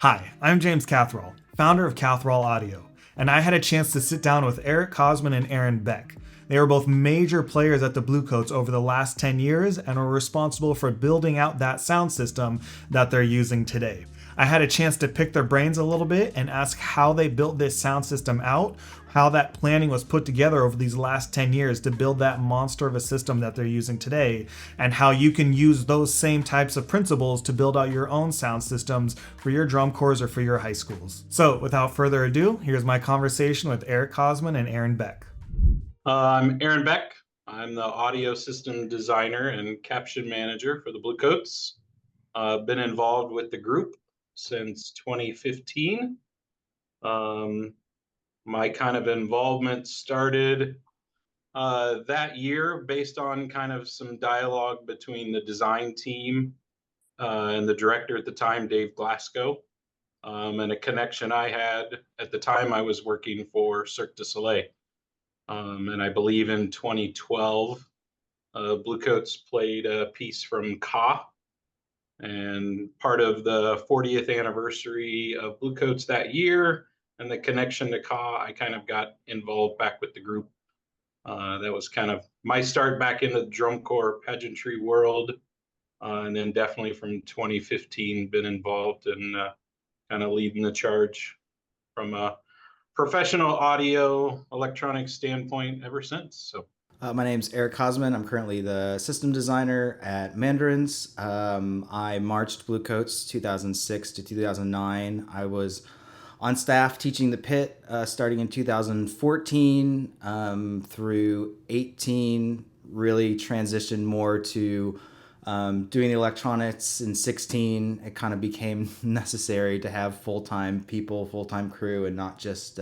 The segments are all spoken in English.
Hi, I'm James Catherall, founder of Catherall Audio, and I had a chance to sit down with Erik, Kosman, and Beck. They were both major players at the Bluecoats over the last 10 years and were responsible for building out that sound system that they're using today. I had a chance to pick their brains a little bit and ask how they built this sound system out, how that planning was put together over these last 10 years to build that monster of a system that they're using today, and how you can use those same types of principles to build out your own sound systems for your drum corps or for your high schools. So, without further ado, here's my conversation with Erik Kosman and Aaron Beck. I'm Aaron Beck. I'm the audio system designer and caption manager for the Bluecoats. Been involved with the group since 2015. Um, my kind of involvement started that year based on kind of some dialogue between the design team and the director at the time, Dave Glasgow, and a connection I had at the time I was working for Cirque du Soleil. And I believe in 2012, Bluecoats played a piece from Ka, and part of the 40th anniversary of Bluecoats that year and the connection to Ka, I kind of got involved back with the group. That was kind of my start back into the drum corps pageantry world. And then definitely from 2015, been involved in kind of leading the charge from a professional audio electronic standpoint ever since. So My name's Erik Kosman. I'm currently the system designer at Mandarins. I marched Bluecoats 2006 to 2009. I was on staff teaching the pit starting in 2014 through 18. Really transitioned more to doing the electronics in 16. It kind of became necessary to have full-time people, full-time crew, and not just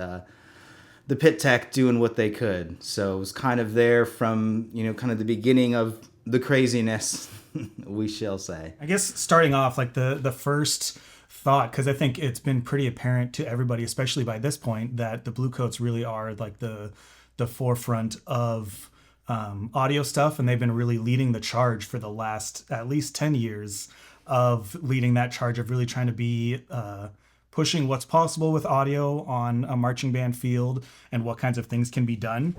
the pit tech doing what they could. So it was kind of there from, kind of the beginning of the craziness, we shall say. I guess starting off, like the first thought, because I think it's been pretty apparent to everybody, especially by this point, that the Bluecoats really are like the forefront of audio stuff, and they've been really leading the charge for the last at least 10 years of leading that charge of really trying to be pushing what's possible with audio on a marching band field and what kinds of things can be done.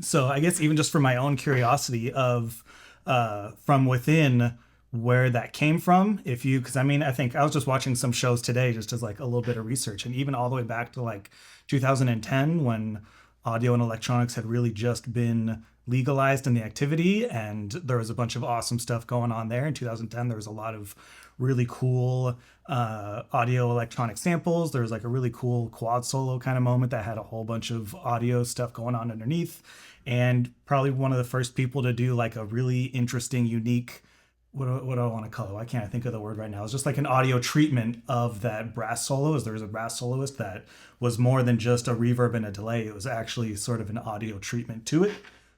So I guess even just for my own curiosity of from within where that came from, if you, because I mean, I think I was just watching some shows today just as like a little bit of research, and even all the way back to like 2010 when audio and electronics had really just been legalized in the activity, and there was a bunch of awesome stuff going on there. In 2010 there was a lot of really cool audio electronic samples. There was like a really cool quad solo kind of moment that had a whole bunch of audio stuff going on underneath, and probably one of the first people to do like a really interesting, unique, what do I want to call it? Why can't I think of the word right now? It's just like an audio treatment of that brass solo. As there was a brass soloist that was more than just a reverb and a delay. It was actually sort of an audio treatment to it.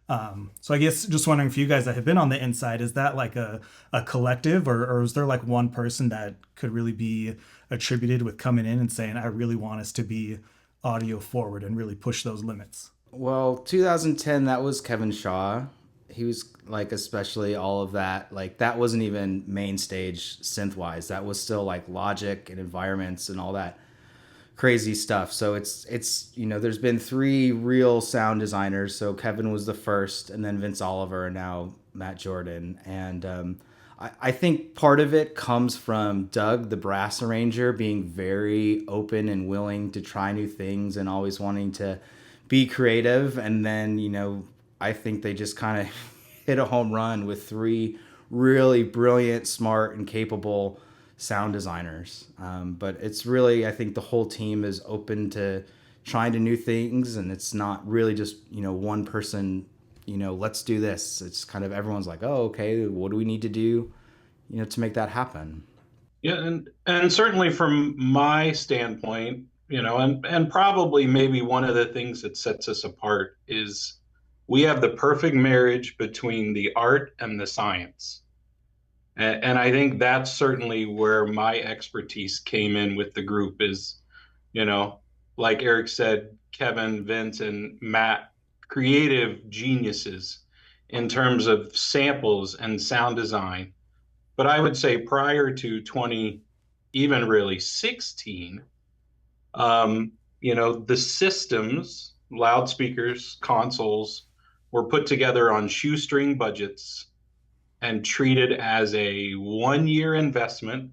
So I guess just wondering for you guys that have been on the inside, is that like a collective, or is there like one person that could really be attributed with coming in and saying, I really want us to be audio forward and really push those limits? Well, 2010, that was Kevin Shaw. He was like, especially all of that. Like, that wasn't even main stage synth wise. That was still like Logic and environments and all that crazy stuff. So it's there's been three real sound designers. So Kevin was the first, and then Vince Oliver, and now Matt Jordan. And I think part of it comes from Doug, the brass arranger, being very open and willing to try new things and always wanting to be creative. And then I think they just kind of hit a home run with three really brilliant, smart, and capable sound designers. But it's really, I think the whole team is open to trying to new things, and it's not really just one person. Let's do this. It's kind of everyone's like, oh, okay, what do we need to do, to make that happen? yeah, and certainly from my standpoint, and probably maybe one of the things that sets us apart is we have the perfect marriage between the art and the science. And I think that's certainly where my expertise came in with the group is, you know, like Erik said, Kevin, Vince, and Matt, creative geniuses in terms of samples and sound design. But I would say prior to 2011, even really 16, um, the systems, loudspeakers, consoles, were put together on shoestring budgets and treated as a 1 year investment.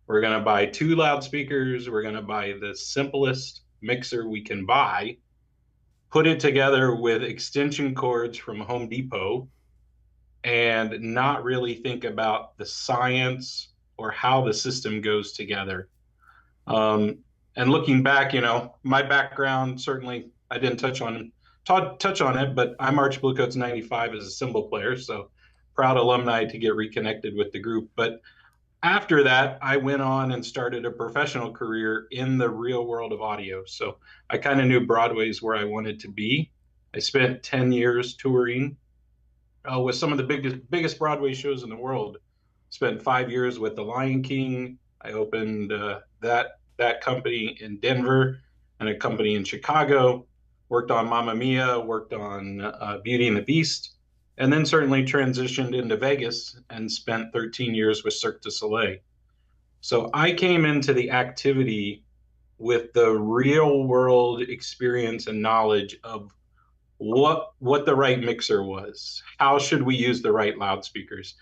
We're going to buy two loudspeakers. We're going to buy the simplest mixer we can buy, put it together with extension cords from Home Depot, and not really think about the science or how the system goes together. Um, and looking back, my background, certainly I didn't touch on it, but I marched Bluecoats 95 as a cymbal player, so proud alumni to get reconnected with the group. But after that, I went on and started a professional career in the real world of audio. So I kind of knew Broadway's where I wanted to be. I spent 10 years touring with some of the biggest Broadway shows in the world. Spent 5 years with The Lion King. I opened that company in Denver and a company in Chicago. Worked on Mamma Mia. Worked on Beauty and the Beast, and then certainly transitioned into Vegas and spent 13 years with Cirque du Soleil. So I came into the activity with the real world experience and knowledge of what the right mixer was, how should we use the right loudspeakers,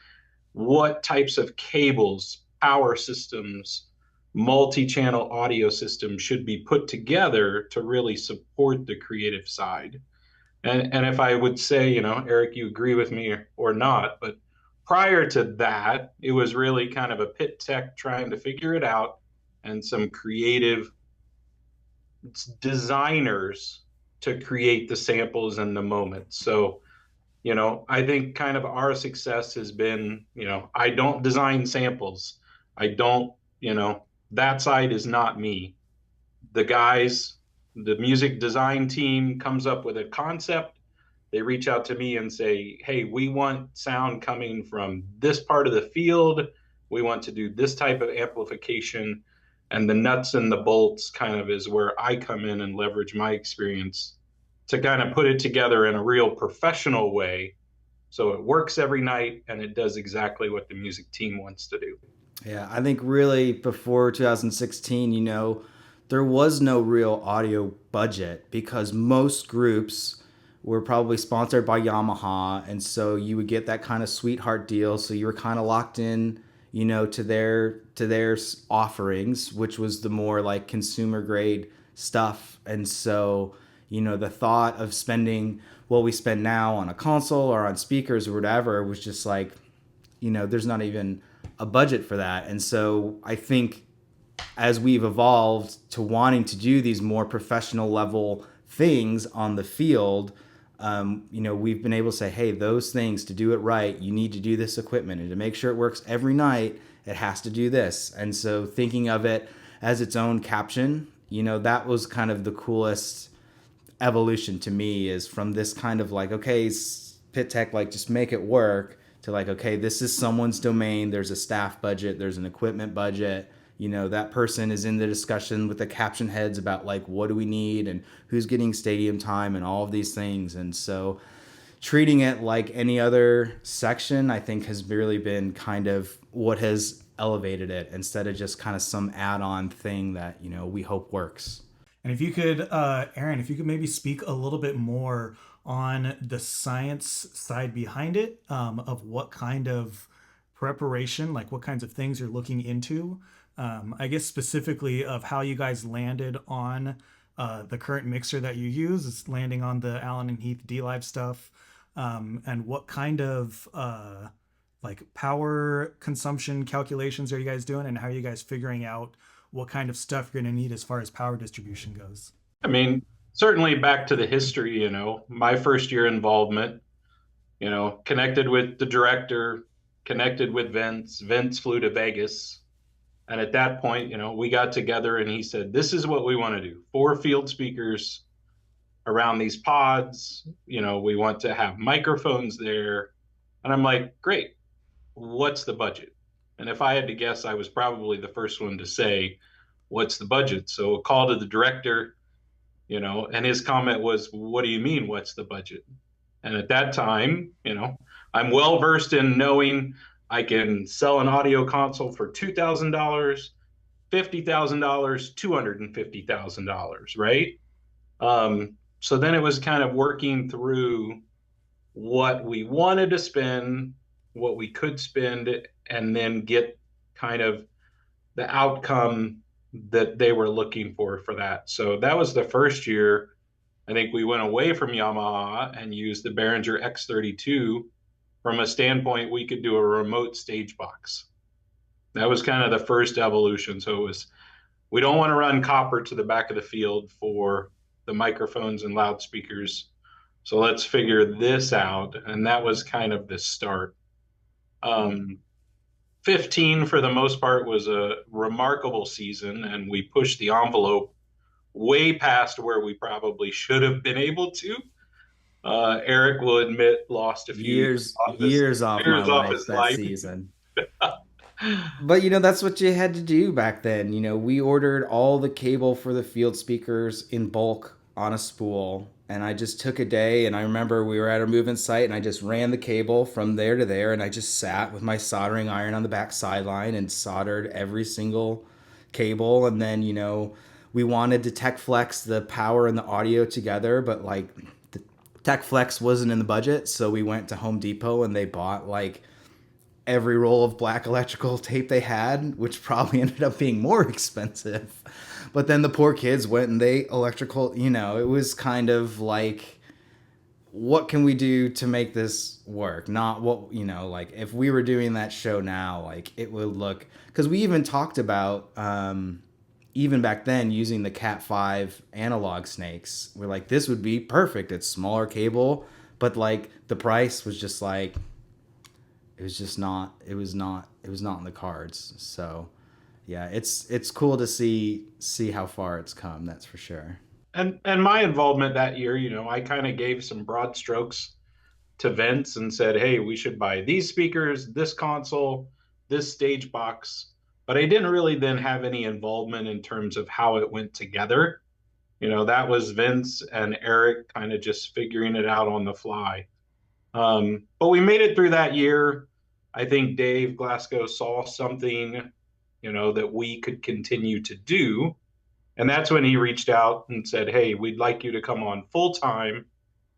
what types of cables, power systems, multi-channel audio systems should be put together to really support the creative side. And if I would say, Erik, you agree with me or not, but prior to that, it was really kind of a pit tech trying to figure it out and some creative designers to create the samples and the moment. So, I think kind of our success has been, I don't design samples. I don't, that side is not me. The guys, the music design team comes up with a concept. They reach out to me and say, hey, we want sound coming from this part of the field. We want to do this type of amplification. And the nuts and the bolts kind of is where I come in and leverage my experience to kind of put it together in a real professional way so it works every night and it does exactly what the music team wants to do. Yeah, I think really before 2016, there was no real audio budget because most groups were probably sponsored by Yamaha, and so you would get that kind of sweetheart deal. So you were kind of locked in, to their offerings, which was the more like consumer grade stuff. And so, the thought of spending what we spend now on a console or on speakers or whatever was just like, there's not even a budget for that. And so I think as we've evolved to wanting to do these more professional level things on the field, we've been able to say, hey, those things, to do it right, you need to do this equipment, and to make sure it works every night, it has to do this. And so thinking of it as its own caption, that was kind of the coolest evolution to me, is from this kind of like, okay, pit tech, like just make it work, to like, okay, this is someone's domain. There's a staff budget, there's an equipment budget. That person is in the discussion with the caption heads about like, what do we need and who's getting stadium time and all of these things. And so treating it like any other section, I think, has really been kind of what has elevated it, instead of just kind of some add-on thing that, we hope works. And if you could, Aaron, if you could maybe speak a little bit more on the science side behind it, of what kind of preparation, like what kinds of things you're looking into. I guess specifically of how you guys landed on the current mixer that you use. It's landing on the Allen and Heath D-Live stuff, and what kind of like power consumption calculations are you guys doing, and how are you guys figuring out what kind of stuff you're going to need as far as power distribution goes? I mean, certainly back to the history, my first year involvement, connected with the director, connected with Vince. Vince flew to Vegas. And at that point, we got together and he said, this is what we want to do. 4 field speakers around these pods. We want to have microphones there. And I'm like, great. What's the budget? And if I had to guess, I was probably the first one to say, what's the budget? So a call to the director, and his comment was, what do you mean, what's the budget? And at that time, I'm well versed in knowing I can sell an audio console for $2,000. $50,000, $250,000, right? So then it was kind of working through what we wanted to spend, what we could spend, and then get kind of the outcome that they were looking for that. So that was the first year. I think we went away from Yamaha and used the Behringer X32 from a standpoint we could do a remote stage box. That was kind of the first evolution. So it was, we don't want to run copper to the back of the field for the microphones and loudspeakers. So let's figure this out. And that was kind of the start. 15 for the most part was a remarkable season, and we pushed the envelope way past where we probably should have been able to. Erik will admit lost a few years off my years off life his that life. season. But that's what you had to do back then. We ordered all the cable for the field speakers in bulk on a spool, and I just took a day, and I remember we were at a movement site, and I just ran the cable from there to there, and I just sat with my soldering iron on the back sideline and soldered every single cable. And then we wanted to tech flex the power and the audio together, but like the tech flex wasn't in the budget, so we went to Home Depot and they bought like every roll of black electrical tape they had, which probably ended up being more expensive. But then the poor kids went and they electrical, it was kind of like, what can we do to make this work? Not what, like if we were doing that show now, like it would look, because we even talked about, even back then, using the Cat 5 analog snakes. We're like, this would be perfect. It's smaller cable, but like the price was just like, it was not in the cards. So yeah, it's cool to see how far it's come. That's for sure. And my involvement that year, I kind of gave some broad strokes to Vince and said, hey, we should buy these speakers, this console, this stage box. But I didn't really then have any involvement in terms of how it went together. That was Vince and Erik kind of just figuring it out on the fly. But we made it through that year. I think Dave Glasgow saw something, that we could continue to do. And that's when he reached out and said, hey, we'd like you to come on full time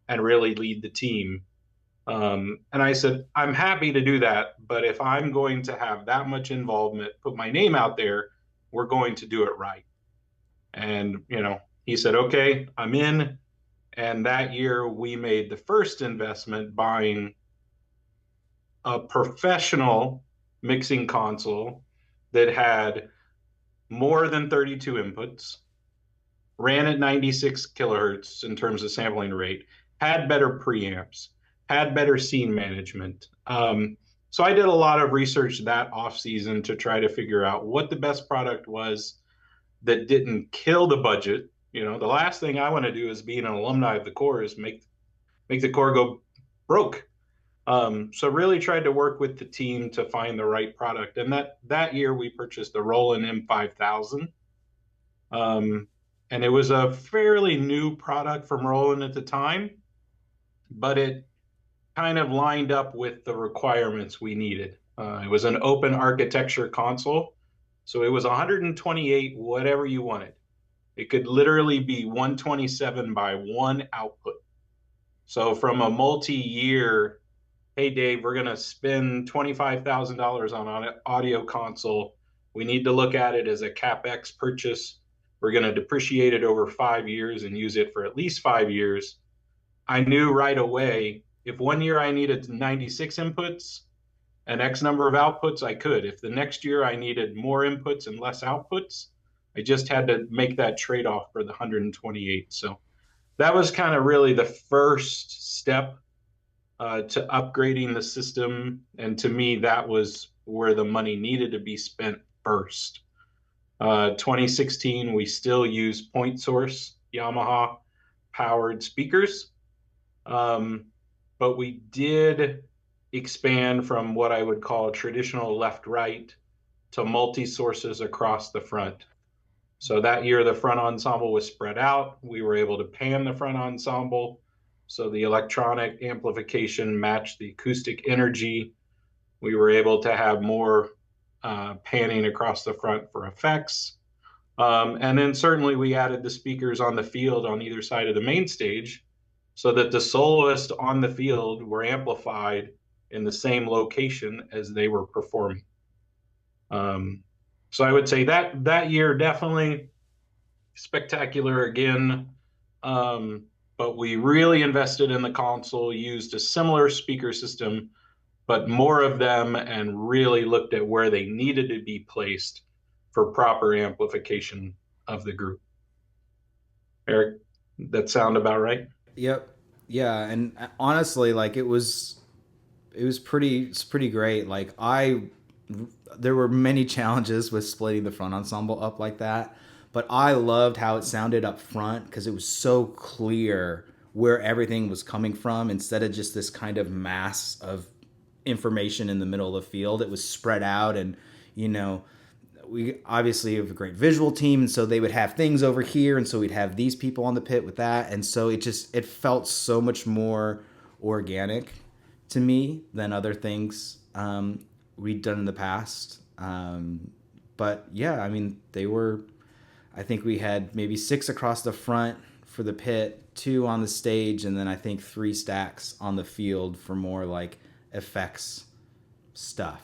and really lead the team. And I said, I'm happy to do that. But if I'm going to have that much involvement, put my name out there, we're going to do it right. And, he said, okay, I'm in. And that year we made the first investment buying a professional mixing console that had more than 32 inputs, ran at 96 kilohertz in terms of sampling rate, had better preamps, had better scene management. So I did a lot of research that off season to try to figure out what the best product was that didn't kill the budget. The last thing I want to do as being an alumni of the Corps is make the Corps go broke. So really tried to work with the team to find the right product. And that year we purchased the Roland M5000. And it was a fairly new product from Roland at the time, but it kind of lined up with the requirements we needed. It was an open architecture console. So it was 128, whatever you wanted. It could literally be 127 by one output. So from a multi-year, hey, Dave, we're going to spend $25,000 on an audio console. We need to look at it as a CapEx purchase. We're going to depreciate it over 5 years and use it for at least 5 years. I knew right away, if one year I needed 96 inputs and X number of outputs, I could. If the next year I needed more inputs and less outputs, I just had to make that trade-off for the 128. So that was kind of really the first step to upgrading the system. And to me, that was where the money needed to be spent first. 2016, we still use point source Yamaha powered speakers. But we did expand from what I would call traditional left-right to multi-sources across the front. So that year, the front ensemble was spread out. We were able to pan the front ensemble, so the electronic amplification matched the acoustic energy. We were able to have more panning across the front for effects. And then certainly we added the speakers on the field on either side of the main stage so that the soloists on the field were amplified in the same location as they were performing. So I would say that year definitely spectacular again. But we really invested in the console, used a similar speaker system, but more of them, and really looked at where they needed to be placed for proper amplification of the group. Erik, that sound about right? Yep. Yeah, and honestly, like it's pretty great. Like there were many challenges with splitting the front ensemble up like that, but I loved how it sounded up front because it was so clear where everything was coming from instead of just this kind of mass of information in the middle of the field. It was spread out, and you know, we obviously have a great visual team, and so they would have things over here, and so we'd have these people on the pit with that, and so it felt so much more organic to me than other things we'd done in the past. But yeah, I mean, they were. I think we had maybe 6 across the front for the pit, 2 on the stage, and then I think 3 stacks on the field for more like effects stuff.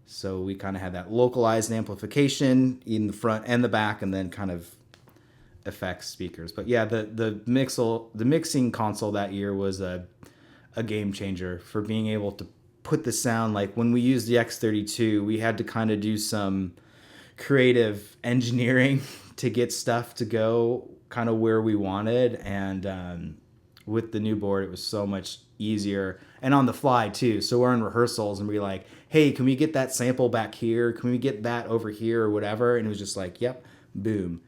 So we kind of had that localized amplification in the front and the back, and then kind of effects speakers. But yeah, the mixing console that year was a game changer for being able to put the sound. Like when we used the X32, we had to kind of do some creative engineering to get stuff to go kind of where we wanted, and with the new board it was so much easier and on the fly too. So we're in rehearsals and we're like, hey, can we get that sample back here, can we get that over here or whatever, and it was just like, yep, boom,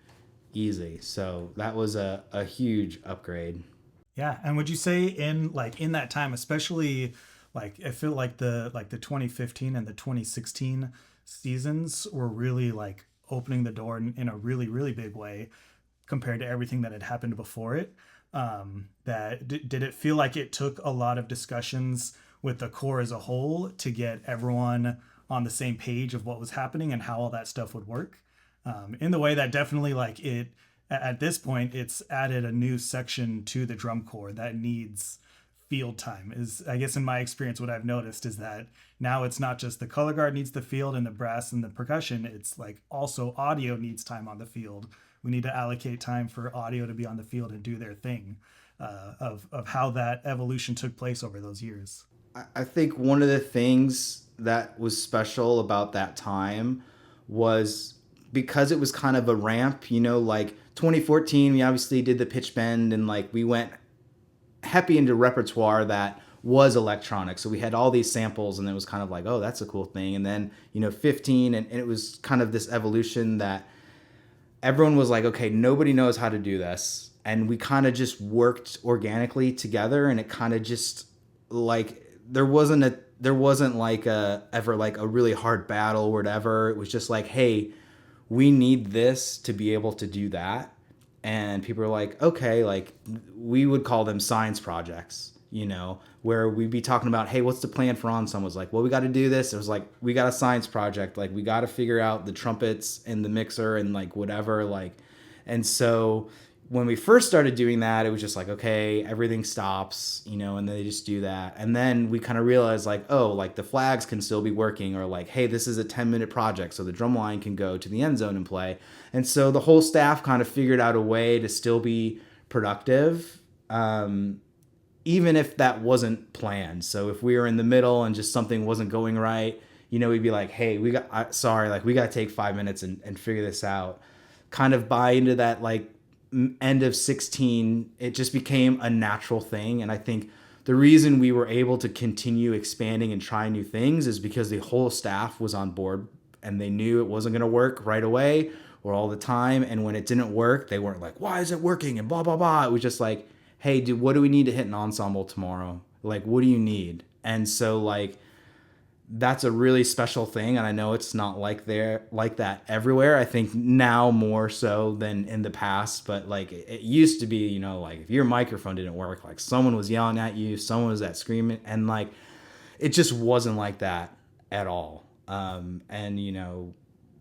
easy. So that was a huge upgrade. Yeah, and would you say in that time, especially like I feel like the 2015 and the 2016 seasons were really like opening the door in a really big way compared to everything that had happened before it. Did it feel like it took a lot of discussions with the core as a whole to get everyone on the same page of what was happening and how all that stuff would work? In the way that definitely like it at this point it's added a new section to the drum corps that needs field time. Is I guess in my experience what I've noticed is that now it's not just the color guard needs the field and the brass and the percussion, it's like also audio needs time on the field. We need to allocate time for audio to be on the field and do their thing. Of how that evolution took place over those years. I think one of the things that was special about that time was because it was kind of a ramp, like 2014, we obviously did the pitch bend and like we went heavy into repertoire that was electronic. So we had all these samples and it was kind of like, oh, that's a cool thing. And then, 15, and it was kind of this evolution that everyone was like, okay, nobody knows how to do this. And we kind of just worked organically together, and it kind of just like there wasn't like ever like a really hard battle or whatever. It was just like, hey, we need this to be able to do that. And people are like, okay, like we would call them science projects, where we'd be talking about, hey, what's the plan for ensemble? Was like, well, we got to do this. It was like, we got a science project. Like we got to figure out the trumpets and the mixer and like whatever. Like, and so when we first started doing that, it was just like, okay, everything stops, and they just do that. And then we kind of realized like, oh, like the flags can still be working, or like, hey, this is a 10-minute project. So the drum line can go to the end zone and play. And so the whole staff kind of figured out a way to still be productive, even if that wasn't planned. So if we were in the middle and just something wasn't going right, we'd be like, hey, we got to take 5 minutes and figure this out. Kind of buy into that, like, end of 16, it just became a natural thing. And I think the reason we were able to continue expanding and trying new things is because the whole staff was on board and they knew it wasn't going to work right away or all the time. And when it didn't work, they weren't like, why is it working? And blah, blah, blah. It was just like, hey, dude, what do we need to hit an ensemble tomorrow? Like, what do you need? And so like, that's a really special thing, and I know it's not like that everywhere. I think now more so than in the past, but like it used to be, like if your microphone didn't work, like someone was yelling at you, someone was at screaming, and like it just wasn't like that at all. And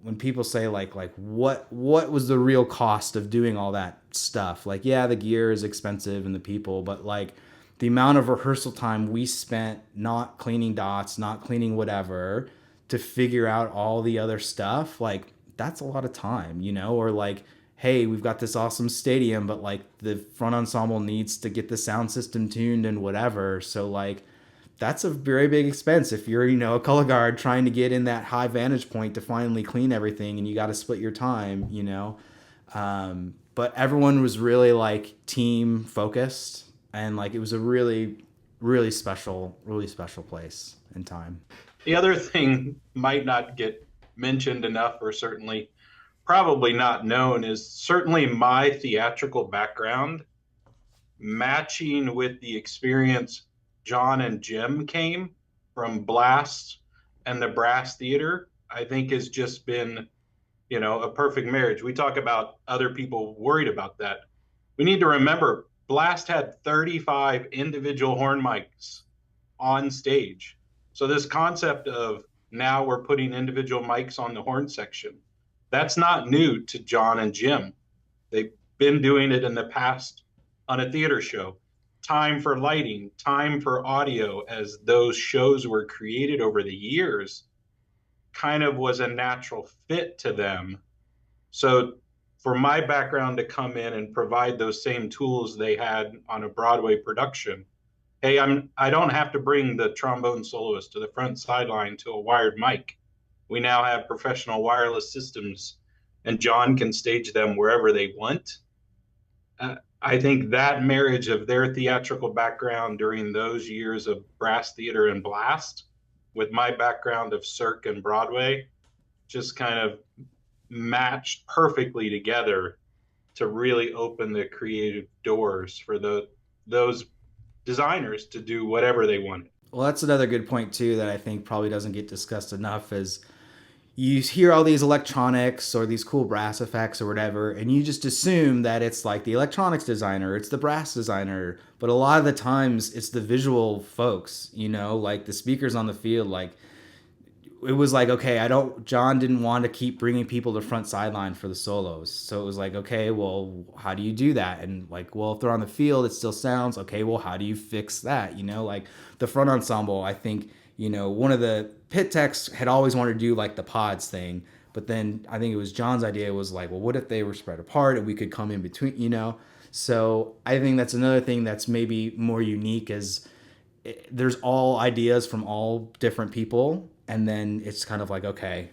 when people say like what was the real cost of doing all that stuff, like, yeah, the gear is expensive and the people, but like the amount of rehearsal time we spent not cleaning dots, not cleaning whatever, to figure out all the other stuff, like that's a lot of time, or like, hey, we've got this awesome stadium, but like the front ensemble needs to get the sound system tuned and whatever. So like that's a very big expense if you're, a color guard trying to get in that high vantage point to finally clean everything, and you got to split your time. But everyone was really like team focused, and like it was a really, really special place and time. The other thing might not get mentioned enough, or certainly probably not known, is certainly my theatrical background matching with the experience John and Jim came from Blast and the Brass Theater, I think has just been, a perfect marriage. We talk about other people worried about that. We need to remember Blast had 35 individual horn mics on stage. So this concept of now we're putting individual mics on the horn section, that's not new to John and Jim. They've been doing it in the past on a theater show. Time for lighting, time for audio, as those shows were created over the years, kind of was a natural fit to them. So for my background to come in and provide those same tools they had on a Broadway production, hey, I don't have to bring the trombone soloist to the front sideline to a wired mic. We now have professional wireless systems, and John can stage them wherever they want. I think that marriage of their theatrical background during those years of Brass Theater and Blast with my background of Cirque and Broadway just kind of matched perfectly together to really open the creative doors for those designers to do whatever they wanted. Well, that's another good point too that I think probably doesn't get discussed enough is you hear all these electronics or these cool brass effects or whatever, and you just assume that it's like the electronics designer, it's the brass designer. But a lot of the times it's the visual folks, like the speakers on the field. Like it was like, okay, John didn't want to keep bringing people to front sideline for the solos. So it was like, okay, well, how do you do that? And like, well, if they're on the field, it still sounds okay. Well, how do you fix that? Like the front ensemble, I think, one of the pit techs had always wanted to do like the pods thing, but then I think it was John's idea was like, well, what if they were spread apart and we could come in between, So I think that's another thing that's maybe more unique is there's all ideas from all different people. And then it's kind of like, okay,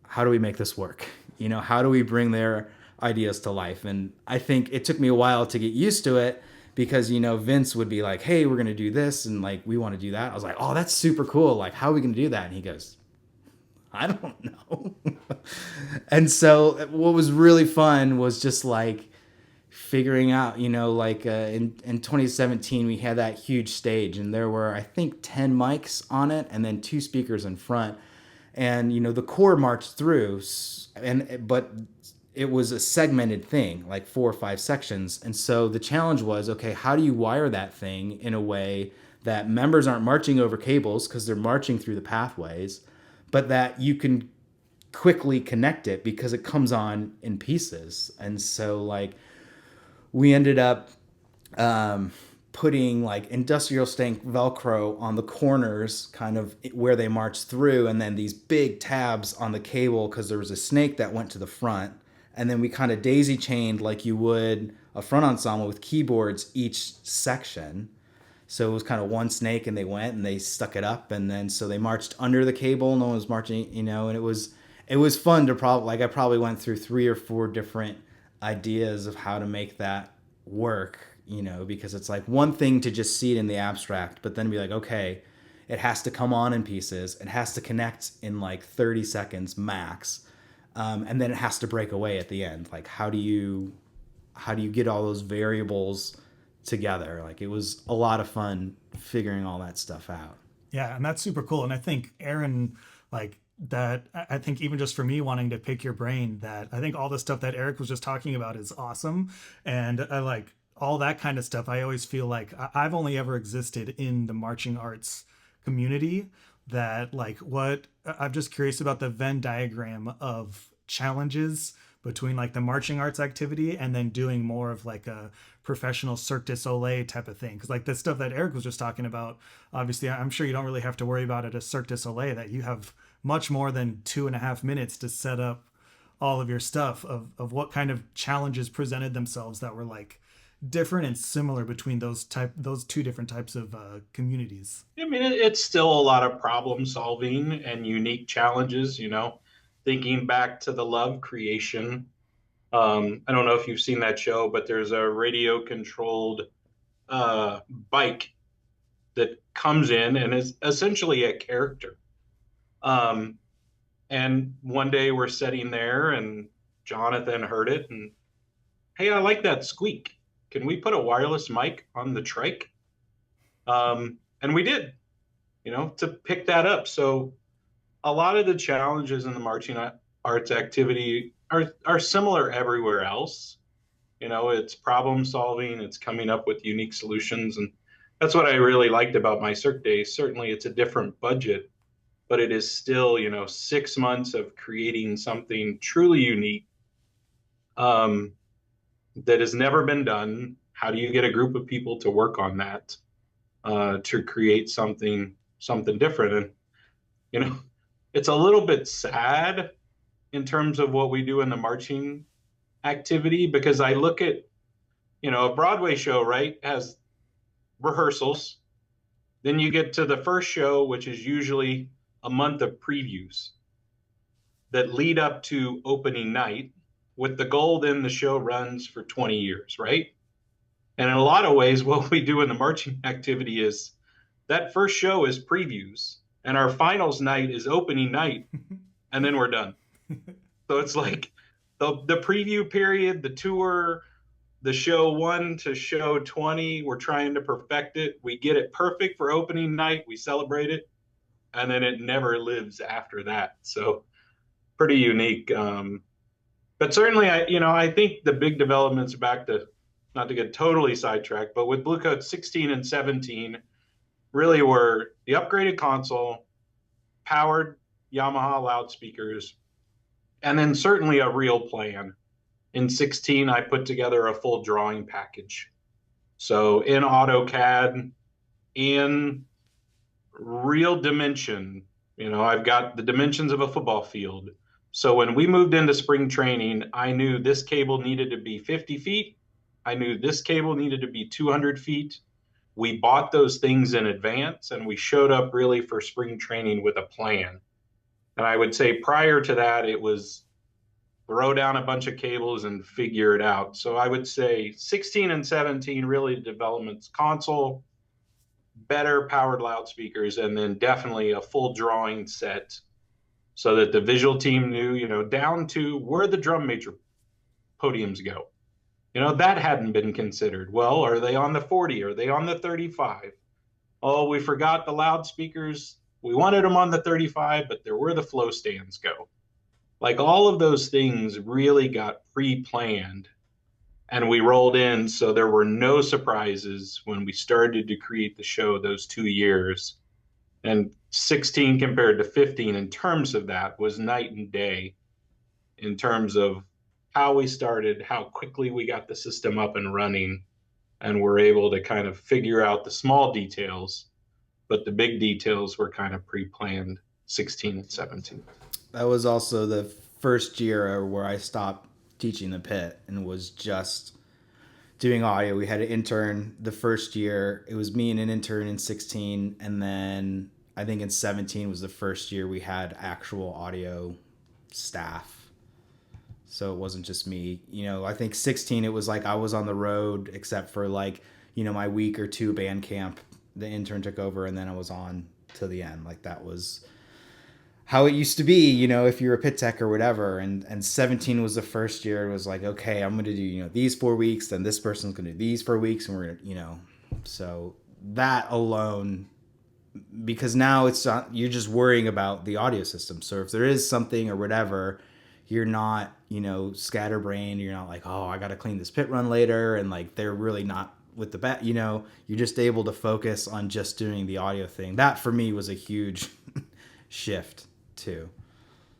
how do we make this work? How do we bring their ideas to life? And I think it took me a while to get used to it because, Vince would be like, hey, we're going to do this. And like, we want to do that. I was like, oh, that's super cool. Like, how are we going to do that? And he goes, I don't know. And so what was really fun was just like figuring out, like in 2017, we had that huge stage and there were, I think, 10 mics on it and then 2 speakers in front. And, the core marched through but it was a segmented thing, like 4 or 5 sections. And so the challenge was, okay, how do you wire that thing in a way that members aren't marching over cables because they're marching through the pathways, but that you can quickly connect it because it comes on in pieces. And so like we ended up putting like industrial strength Velcro on the corners, kind of where they marched through, and then these big tabs on the cable because there was a snake that went to the front. And then we kind of daisy chained like you would a front ensemble with keyboards each section. So it was kind of one snake and they went and they stuck it up. And then so they marched under the cable. No one was marching, and it was fun to I probably went through 3 or 4 different ideas of how to make that work, because it's like one thing to just see it in the abstract, but then be like, okay, it has to come on in pieces. It has to connect in like 30 seconds max. And then it has to break away at the end. Like, how do you get all those variables together? Like, it was a lot of fun figuring all that stuff out. Yeah, and that's super cool. And I think Aaron, like that, I think even just for me wanting to pick your brain, that I think all the stuff that Erik was just talking about is awesome. And I like all that kind of stuff. I always feel like I've only ever existed in the marching arts community, that like what I'm just curious about the Venn diagram of challenges between like the marching arts activity and then doing more of like a professional Cirque du Soleil type of thing. Because like the stuff that Eric was just talking about, obviously, I'm sure you don't really have to worry about it at Cirque du Soleil, that you have much more than 2.5 minutes to set up all of your stuff. Of what kind of challenges presented themselves that were like different and similar between those two different types of communities. I mean, it's still a lot of problem solving and unique challenges, thinking back to the Love creation. I don't know if you've seen that show, but there's a radio controlled bike that comes in and is essentially a character. Um, and one day we're sitting there and Jonathan heard it and, hey, I like that squeak. Can we put a wireless mic on the trike? And we did, to pick that up. So a lot of the challenges in the marching arts activity are similar everywhere else. It's problem solving, it's coming up with unique solutions. And that's what I really liked about my Cirque Days. Certainly it's a different budget, but it is still, 6 months of creating something truly unique um, that has never been done. How do you get a group of people to work on that to create something different? And you know, it's a little bit sad in terms of what we do in the marching activity because I look at, a Broadway show, right, has rehearsals. Then you get to the first show, which is usually a month of previews that lead up to opening night, with the goal then the show runs for 20 years, right? And in a lot of ways, what we do in the marching activity is that first show is previews, and our finals night is opening night, and then we're done. So it's like the preview period, the tour, the show 1 to show 20, we're trying to perfect it. We get it perfect for opening night, we celebrate it, and then it never lives after that. So pretty unique. But certainly, I think the big developments back to, not to get totally sidetracked, but with Bluecoats 16 and 17 really were the upgraded console, powered Yamaha loudspeakers, and then certainly a real plan. In 16, I put together a full drawing package. So in AutoCAD, in real dimension, I've got the dimensions of a football field. So when we moved into spring training, I knew this cable needed to be 50 feet. I knew this cable needed to be 200 feet. We bought those things in advance and we showed up really for spring training with a plan. And I would say prior to that, it was throw down a bunch of cables and figure it out. So I would say 16 and 17 really developments console, better powered loudspeakers, and then definitely a full drawing set so that the visual team knew, down to where the drum major podiums go. That hadn't been considered. Well, are they on the 40? Are they on the 35? Oh, we forgot the loudspeakers. We wanted them on the 35, but they're where the flow stands go. Like all of those things really got pre-planned and we rolled in. So there were no surprises when we started to create the show those 2 years. And 16 compared to 15 in terms of that was night and day in terms of how we started, how quickly we got the system up and running, and were able to kind of figure out the small details, but the big details were kind of pre-planned 16 and 17. That was also the first year where I stopped teaching the pit and was just doing audio. We had an intern the first year. It was me and an intern in 16, and then I think in 17 was the first year we had actual audio staff. So it wasn't just me. I think 16 it was like I was on the road except for like, my week or two band camp. The intern took over and then I was on to the end. Like that was how it used to be, if you're a pit tech or whatever. And 17 was the first year. It was like, okay, I'm going to do, these 4 weeks, then this person's going to do these 4 weeks, and we're going to, so that alone, because now it's not, you're just worrying about the audio system. So if there is something or whatever, you're not, scatterbrained. You're not like, oh, I got to clean this pit run later. And like, they're really not with the bat, you're just able to focus on just doing the audio thing. That for me was a huge shift too.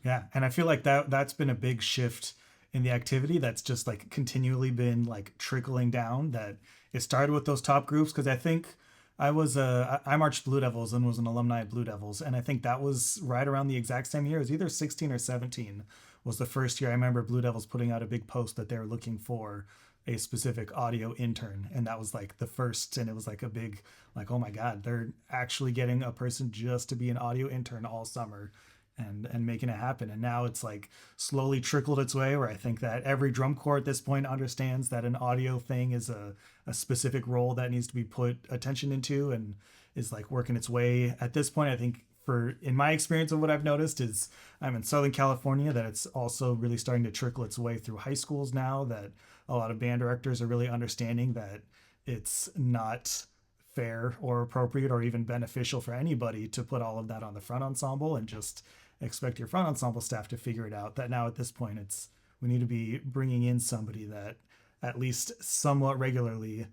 Yeah, and I feel like that's been a big shift in the activity that's just like continually been like trickling down. That it started with those top groups because I think I marched Blue Devils and was an alumni at Blue Devils, and I think that was right around the exact same year. It was either 16 or 17 was the first year I remember Blue Devils putting out a big post that they were looking for a specific audio intern, and that was like the first, and it was like a big like, oh my god, they're actually getting a person just to be an audio intern all summer and making it happen. And now it's like slowly trickled its way where I think that every drum corps at this point understands that an audio thing is a specific role that needs to be put attention into, and is like working its way at this point. I think for in my experience of what I've noticed is I'm in Southern California, that it's also really starting to trickle its way through high schools now, that a lot of band directors are really understanding that it's not fair or appropriate or even beneficial for anybody to put all of that on the front ensemble and just expect your front ensemble staff to figure it out. That now at this point, it's we need to be bringing in somebody that at least somewhat regularly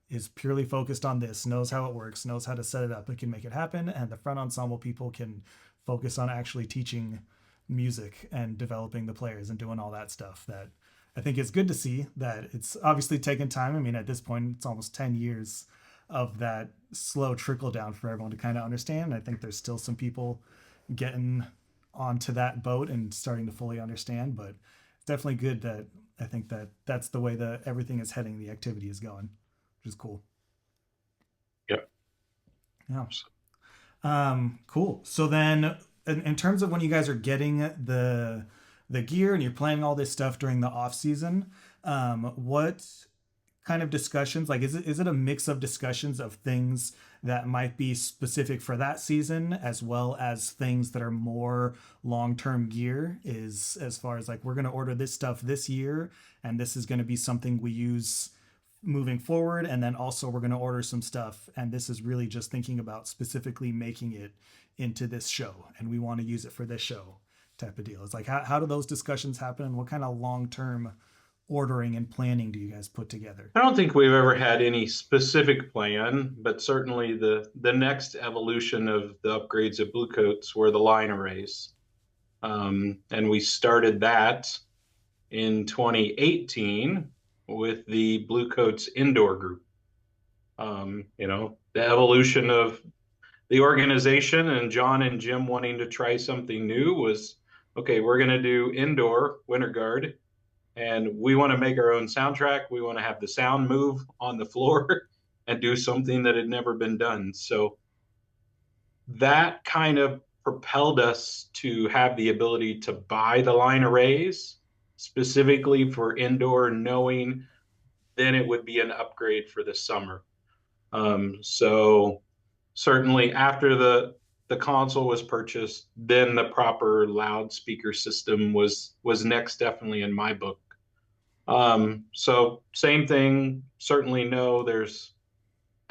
is purely focused on this, knows how it works, knows how to set it up, and can make it happen. And the front ensemble people can focus on actually teaching music and developing the players and doing all that stuff. That I think it's good to see that it's obviously taken time. I mean, at this point, it's almost 10 years of that slow trickle down for everyone to kind of understand. I think there's still some people getting onto that boat and starting to fully understand, but it's definitely good that I think that that's the way that everything is heading, the activity is going, which is cool. Yep. Yeah. Cool. So then in terms of when you guys are getting the gear and you're planning all this stuff during the off season, what kind of discussions, like is it a mix of discussions of things that might be specific for that season as well as things that are more long-term gear, is as far as like we're going to order this stuff this year and this is going to be something we use moving forward, and then also we're going to order some stuff and this is really just thinking about specifically making it into this show and we want to use it for this show type of deal? It's like how do those discussions happen, and what kind of long-term ordering and planning do you guys put together? I don't think we've ever had any specific plan, but certainly the next evolution of the upgrades at Bluecoats were the line arrays. And we started that in 2018 with the Bluecoats indoor group. The evolution of the organization and John and Jim wanting to try something new was, okay, we're going to do indoor winter guard, and we want to make our own soundtrack. We want to have the sound move on the floor and do something that had never been done. So that kind of propelled us to have the ability to buy the line arrays specifically for indoor, knowing then it would be an upgrade for the summer. So certainly after the console was purchased, then the proper loudspeaker system was next, definitely in my book. So same thing, certainly know there's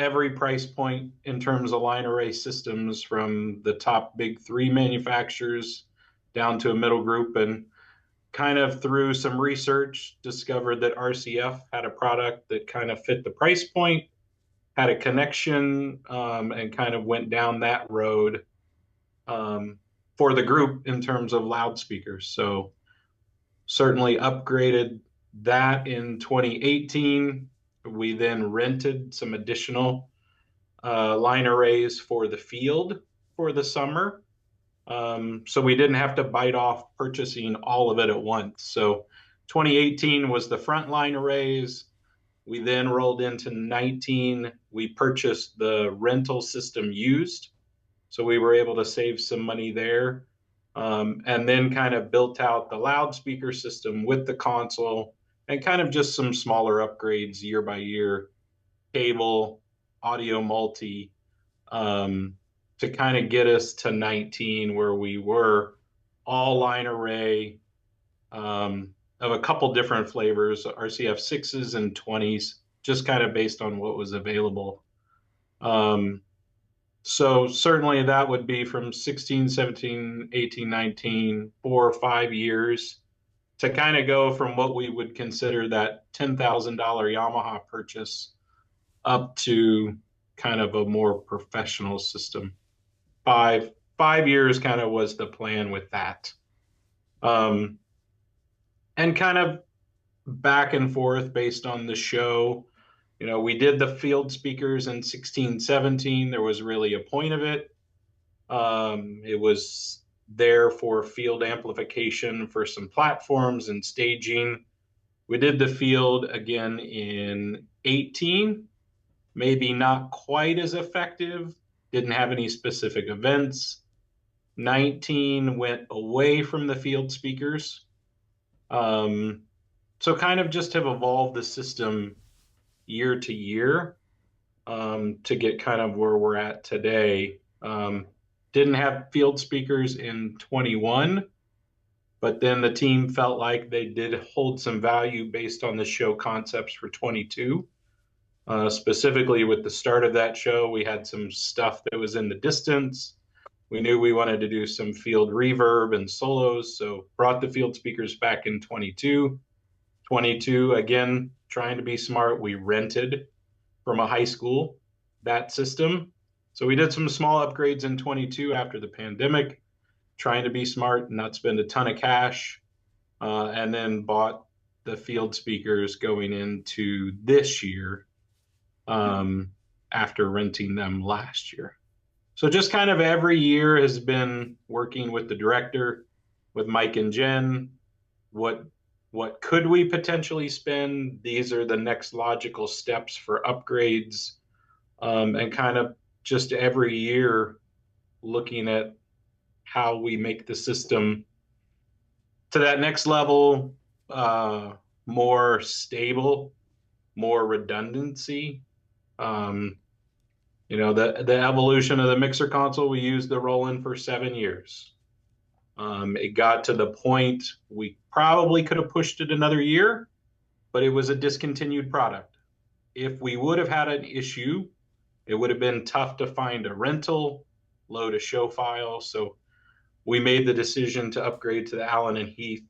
every price point in terms of line array systems, from the top big three manufacturers down to a middle group, and kind of through some research discovered that RCF had a product that kind of fit the price point, had a connection, and kind of went down that road for the group in terms of loudspeakers. So certainly upgraded that in 2018. We then rented some additional line arrays for the field for the summer. So we didn't have to bite off purchasing all of it at once. So 2018 was the front line arrays. We then rolled into 19. We purchased the rental system used. So we were able to save some money there. And then kind of built out the loudspeaker system with the console, and kind of just some smaller upgrades year by year, cable, audio multi, to kind of get us to 19, where we were all line array, of a couple different flavors, RCF 6s and 20s, just kind of based on what was available. So certainly that would be from 16, 17, 18, 19, 4 or 5 years to kind of go from what we would consider that $10,000 Yamaha purchase, up to kind of a more professional system. Five years kind of was the plan with that. Um, and kind of back and forth based on the show. You know, we did the field speakers in 16, 17. There was really a point of it. It was there for field amplification for some platforms and staging. We did the field again in 18, maybe not quite as effective, didn't have any specific events. 19 went away from the field speakers. Um, so kind of just have evolved the system year to year to get kind of where we're at today. Didn't have field speakers in 21, but then the team felt like they did hold some value based on the show concepts for 22. Specifically with the start of that show, we had some stuff that was in the distance. We knew we wanted to do some field reverb and solos, so brought the field speakers back in 22. 22, again, trying to be smart, we rented from a high school that system. So we did some small upgrades in 22 after the pandemic, trying to be smart and not spend a ton of cash, and then bought the field speakers going into this year after renting them last year. So just kind of every year has been working with the director, with Mike and Jen. What could we potentially spend? These are the next logical steps for upgrades, and kind of just every year looking at how we make the system to that next level, more stable, more redundancy. Um, you know, the evolution of the mixer console, we used the Roland for 7 years. It got to the point we probably could have pushed it another year, but it was a discontinued product. If we would have had an issue, it would have been tough to find a rental, load a show file. So we made the decision to upgrade to the Allen and Heath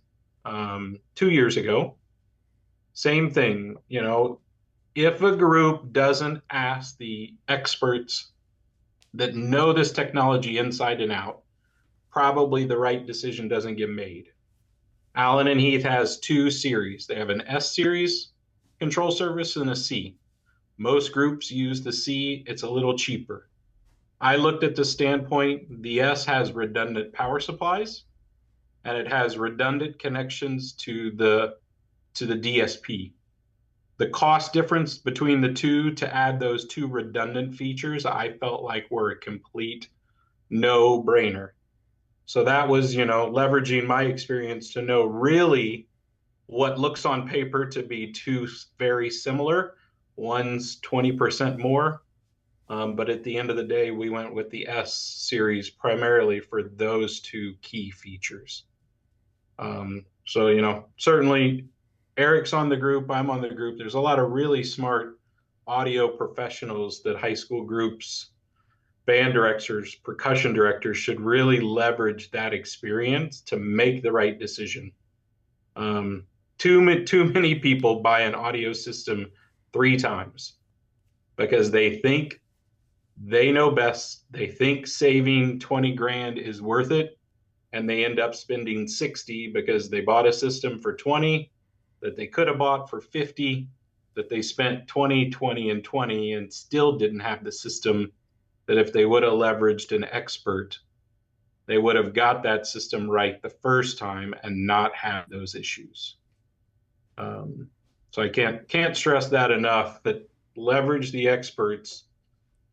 2 years ago. Same thing, you know, if a group doesn't ask the experts that know this technology inside and out, probably the right decision doesn't get made. Allen and Heath has two series. They have an S series control surface and a C. Most groups use the C, it's a little cheaper. I looked at the standpoint, the S has redundant power supplies and it has redundant connections to the DSP. The cost difference between the two to add those two redundant features, I felt like were a complete no-brainer. So that was, you know, leveraging my experience to know really what looks on paper to be two very similar. One's 20% more. But at the end of the day, we went with the S series primarily for those two key features. So, you know, certainly Erik's on the group, I'm on the group. There's a lot of really smart audio professionals that high school groups, band directors, percussion directors should really leverage that experience to make the right decision. Too many people buy an audio system 3 times because they think they know best. They think saving 20 grand is worth it, and they end up spending 60 because they bought a system for 20 that they could have bought for 50, that they spent 20, 20, and 20 and still didn't have the system that if they would have leveraged an expert, they would have got that system right the first time and not have those issues. So I can't stress that enough, that leverage the experts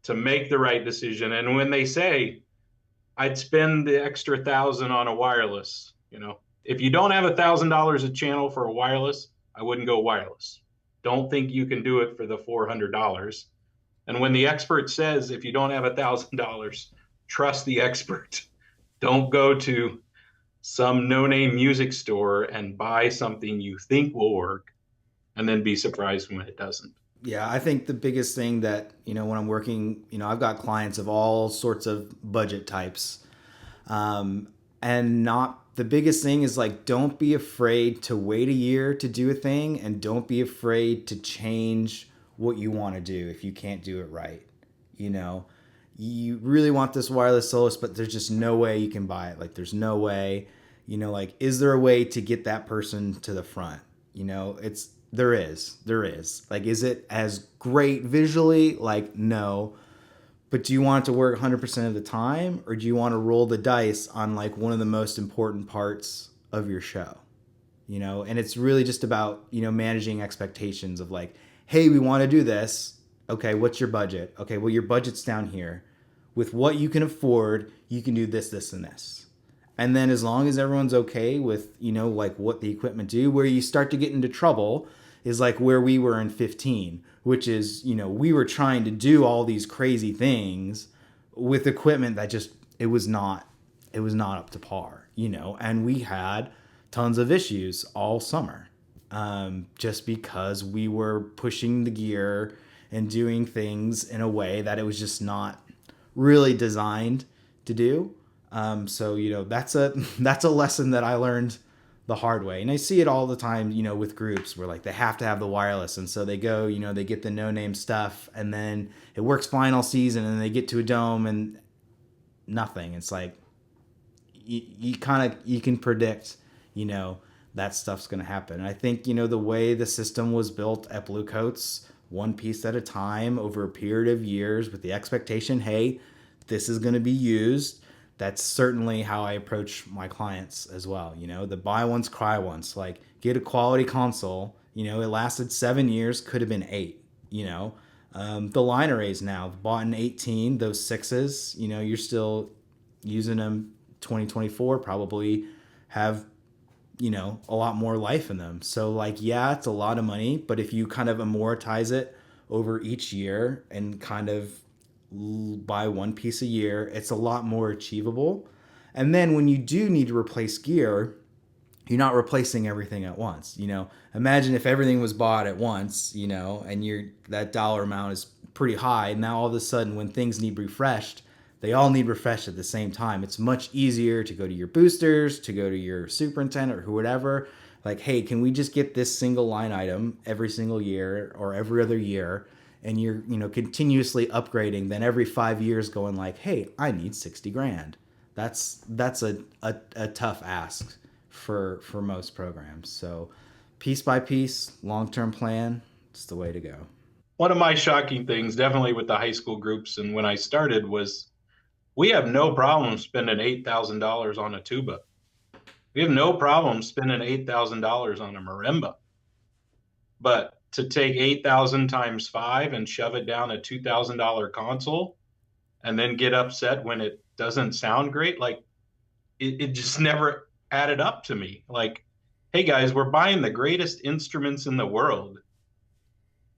to make the right decision. And when they say, I'd spend the extra 1,000 on a wireless, you know, if you don't have $1,000 a channel for a wireless, I wouldn't go wireless. Don't think you can do it for the $400. And when the expert says, if you don't have $1,000, trust the expert. Don't go to some no-name music store and buy something you think will work and then be surprised when it doesn't. Yeah, I think the biggest thing that, you know, when I'm working, you know, I've got clients of all sorts of budget types. And not the biggest thing is like, don't be afraid to wait a year to do a thing, and don't be afraid to change what you want to do if you can't do it right. You know, you really want this wireless soloist, but there's just no way you can buy it. Like, there's no way, like, is there a way to get that person to the front? There is. Like, is it as great visually? Like, no. But do you want it to work 100% of the time, or do you want to roll the dice on like one of the most important parts of your show? And it's really just about, managing expectations of like, hey, we want to do this. Okay, what's your budget? Okay, well, your budget's down here. With what you can afford, you can do this, this, and this. And then as long as everyone's okay with, like what the equipment do, where you start to get into trouble is like where we were in 15, which is, we were trying to do all these crazy things with equipment that just, it was not up to par, and we had tons of issues all summer, just because we were pushing the gear and doing things in a way that it was just not really designed to do. So that's a lesson that I learned the hard way, and I see it all the time. With groups where like they have to have the wireless, and so they go, they get the no name stuff, and then it works fine all season, and they get to a dome and nothing. It's like you can predict, that stuff's going to happen. And I think, the way the system was built at Bluecoats, one piece at a time over a period of years with the expectation, hey, this is going to be used. That's certainly how I approach my clients as well. The buy once, cry once, like get a quality console. It lasted 7 years, could have been 8, the line arrays now bought in 18, those 6s, you're still using them 2024, probably have, a lot more life in them. So like, yeah, it's a lot of money, but if you kind of amortize it over each year and kind of buy one piece a year, it's a lot more achievable. And then when you do need to replace gear, you're not replacing everything at once. Imagine if everything was bought at once, and that dollar amount is pretty high. Now all of a sudden when things need refreshed, they all need refreshed at the same time. It's much easier to go to your boosters, to go to your superintendent or whatever. Like, hey, can we just get this single line item every single year or every other year? And you're, continuously upgrading. Then every 5 years going like, hey, I need 60 grand. That's a tough ask for most programs. So piece by piece, long-term plan, it's the way to go. One of my shocking things, definitely with the high school groups and when I started, was we have no problem spending $8,000 on a tuba. We have no problem spending $8,000 on a marimba. But to take 8,000 times 5 and shove it down a $2,000 console and then get upset when it doesn't sound great, like it just never added up to me. Like, hey guys, we're buying the greatest instruments in the world,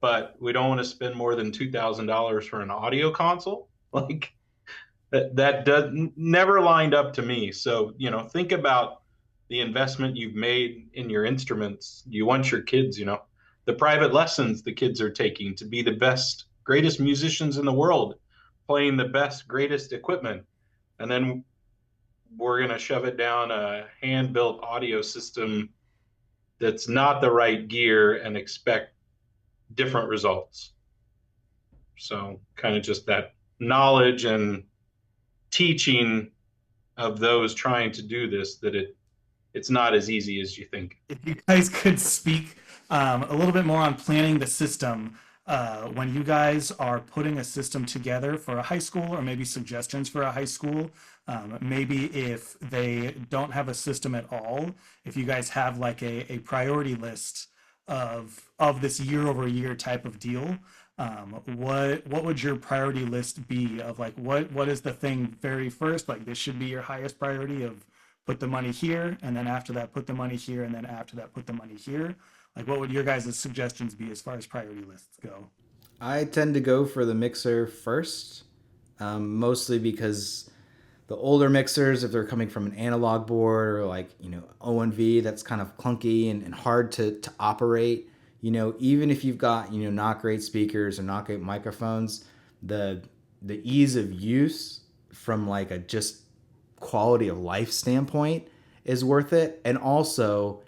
but we don't want to spend more than $2,000 for an audio console. Like, that does never lined up to me. So, think about the investment you've made in your instruments. You want your kids, the private lessons the kids are taking to be the best, greatest musicians in the world, playing the best, greatest equipment. And then we're going to shove it down a hand-built audio system that's not the right gear and expect different results. So kind of just that knowledge and teaching of those trying to do this, that it's not as easy as you think. If you guys could speak a little bit more on planning the system, when you guys are putting a system together for a high school, or maybe suggestions for a high school, maybe if they don't have a system at all, if you guys have like a priority list of this year over year type of deal, what would your priority list be of like what is the thing very first, like this should be your highest priority of put the money here, and then after that put the money here, and then after that put the money here? Like, what would your guys' suggestions be as far as priority lists go? I tend to go for the mixer first, mostly because the older mixers, if they're coming from an analog board or like, ONV, that's kind of clunky and hard to operate. Even if you've got, not great speakers or not great microphones, the ease of use from like a just quality of life standpoint is worth it. And also,